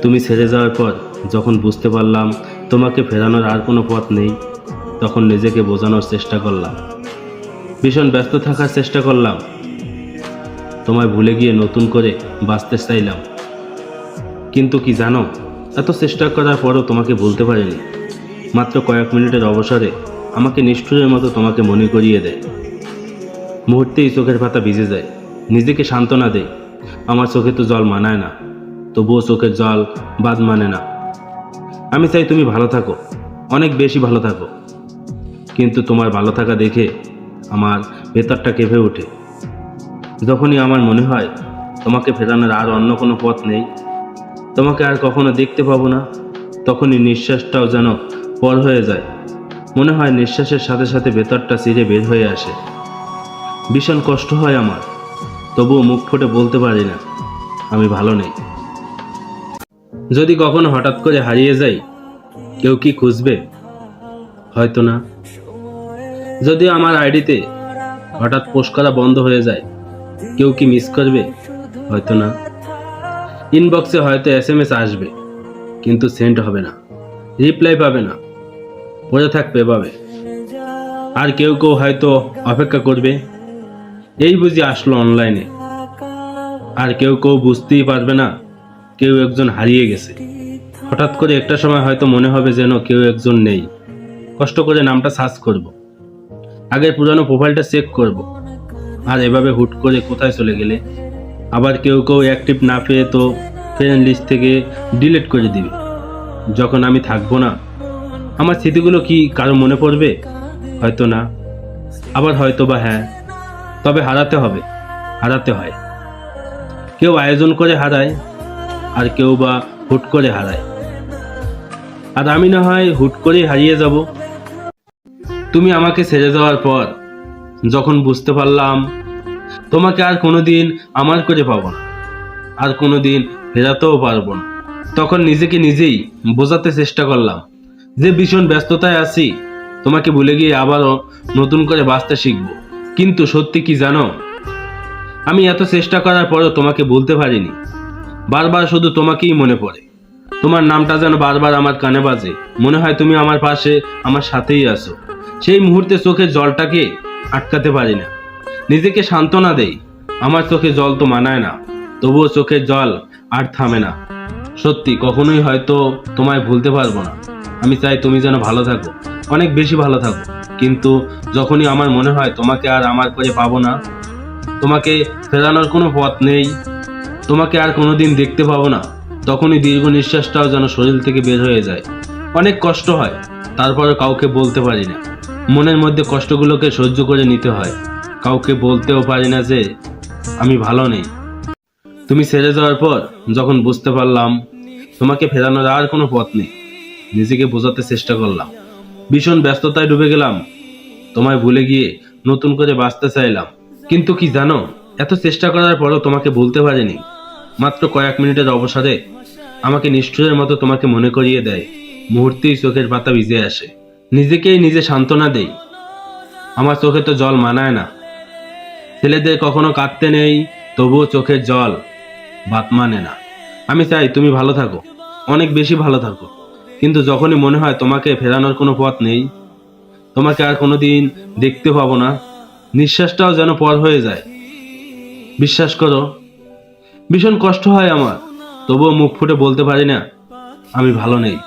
তুমি ছেড়ে যাওয়ার পর যখন বুঝতে পারলাম তোমাকে ফেরানোর আর কোনো পথ নেই, তখন নিজেকে বোঝানোর চেষ্টা করলাম, ভীষণ ব্যস্ত থাকার চেষ্টা করলাম, তোমায় ভুলে গিয়ে নতুন করে বাঁচতে চাইলাম। কিন্তু কি জানো, এত চেষ্টা করার পরও তোমাকে ভুলতে পারিনি। মাত্র কয়েক মিনিটের অবসরে আমাকে নিষ্ঠুরের মতো তোমাকে মনে করিয়ে দেয়। মুহূর্তেই চোখের পাতা ভিজে যায়, নিজেকে সান্ত্বনা দেয়। আমার চোখে তো জল মানায় না, তবুও চোখের জল বাদ মানে না। আমি চাই তুমি ভালো থাকো, অনেক বেশি ভালো থাকো, কিন্তু তোমার ভালো থাকা দেখে আমার ভেতরটা কেঁপে ওঠে। যখনই আমার মনে হয় তোমাকে ফেরানোর আর অন্য কোনো পথ নেই, তোমাকে আর কখনো দেখতে পাবো না, তখনই নিঃশ্বাসটাও যেন পর হয়ে যায়। মনে হয় নিঃশ্বাসের সাথে সাথে ভেতরটা চিরে বের হয়ে আসে। ভীষণ কষ্ট হয় আমার, তবুও মুখ ফুটে বলতে পারি না আমি ভালো নেই। যদি কখনো হঠাৎ করে হারিয়ে যাই, কেউ কি খুঁজবে? হয়তো না। যদি আমার আইডিতে হঠাৎ পোস্ট করা বন্ধ হয়ে যায়, কেউ কি মিস করবে? হয়তো না। ইনবক্সে হয়তো SMS আসবে, কিন্তু সেন্ড হবে না, রিপ্লাই পাবে না, পড়ে থাকবে এভাবে। আর কেউ কেউ হয়তো অপেক্ষা করবে, এই বুঝি আসলো অনলাইনে। আর কেউ কেউ বুঝতেই পারবে না কেউ একজন হারিয়ে গেছে। হঠাৎ করে একটা সময় হয়তো মনে হবে যেন কেউ একজন নেই। কষ্ট করে নামটা সার্চ করব, আগের পুরানো প্রোফাইলটা চেক করব, আর এভাবে হুট করে কোথায় চলে গেলে। আবার কেউ কেউ অ্যাক্টিভ না পেয়ে তো ফ্রেন্ড লিস্ট থেকে ডিলিট করে দিবে। যখন আমি থাকবো না, আমার স্মৃতিগুলো কি কারো মনে পড়বে? হয়তো না, আবার হয়তো বা হ্যাঁ। তবে হারাতে হবে, হারাতে হয়। কেউ আয়োজন করে হারায়, আর কেউ বা হুট করে হারায়। আর আমি না হয় হুট করে হারিয়ে যাব। তুমি আমাকে ছেড়ে যাওয়ার পর যখন বুঝতে পারলাম তোমাকে আর কোনোদিন আমার করে পাবো না, আর কোনোদিন ফেরাতেও পারবো না, তখন নিজেকে নিজেই বোঝাতে চেষ্টা করলাম যে ভীষণ ব্যস্ততায় আছি, তোমাকে ভুলে গিয়ে আবারও নতুন করে বাঁচতে শিখব। কিন্তু সত্যি কি জানো, আমি এত চেষ্টা করার পরও তোমাকে বলতে পারিনি। বারবার শুধু তোমাকেই মনে পড়ে, তোমার নামটা যেন বারবার আমার কানে বাজে। মনে হয় তুমি আমার পাশে, আমার সাথেই আছো। সেই মুহূর্তে চোখের জলটাকে আটকাতে পারি না, নিজেকে সান্ত্বনা দেই। আমার চোখে জল তো মানায় না, তবুও চোখের জল আর থামে না। সত্যি কখনোই হয়তো তোমায় ভুলতে পারবো না। আমি চাই তুমি যেন ভালো থাকো, অনেক বেশি ভালো থাকো, কিন্তু যখনই আমার মনে হয় তোমাকে আর আমার করে পাবো না, তোমাকে ফেরানোর কোনো পথ নেই, তোমাকে আর কোনোদিন দেখতে পাবো না, তখনই দীর্ঘ নিঃশ্বাসটাও যেন শরীর থেকে বের হয়ে যায়। অনেক কষ্ট হয়, তারপরে কাউকে বলতে পারি না। মনের মধ্যে কষ্টগুলোকে সহ্য করে নিতে হয়, কাউকে বলতেও পারি না যে আমি ভালো নেই। তুমি ছেড়ে যাওয়ার পর যখন বুঝতে পারলাম তোমাকে ফেরানোর আর কোনো পথ নেই, নিজেকে বোঝাতে চেষ্টা করলাম, ভীষণ ব্যস্ততায় ডুবে গেলাম, তোমায় ভুলে গিয়ে নতুন করে বাঁচতে চাইলাম। কিন্তু কি জানো, এত চেষ্টা করার পরও তোমাকে বলতে পারিনি। মাত্র কয়েক মিনিটের অবসরে আমাকে নিষ্ঠুরের মতো তোমাকে মনে করিয়ে দেয়। মুহূর্তেই চোখের পাতা ভিজে আসে, নিজেকেই নিজে সান্ত্বনা দেই। আমার চোখে তো জল মানায় না। ছেলেদের কখনো কাঁদতে নেই, তবুও চোখের জল বাত মানে না। আমি চাই তুমি ভালো থাকো, অনেক বেশি ভালো থাকো, কিন্তু যখনই মনে হয় তোমাকে ফেরানোর কোনো পথ নেই, তোমাকে আর কোনোদিন দেখতে পাবো না, নিঃশ্বাসটাও যেন পর হয়ে যায়। বিশ্বাস করো, ভীষণ কষ্ট হয় আমার, তবুও মুখ ফুটে বলতে পারি না আমি ভালো নেই।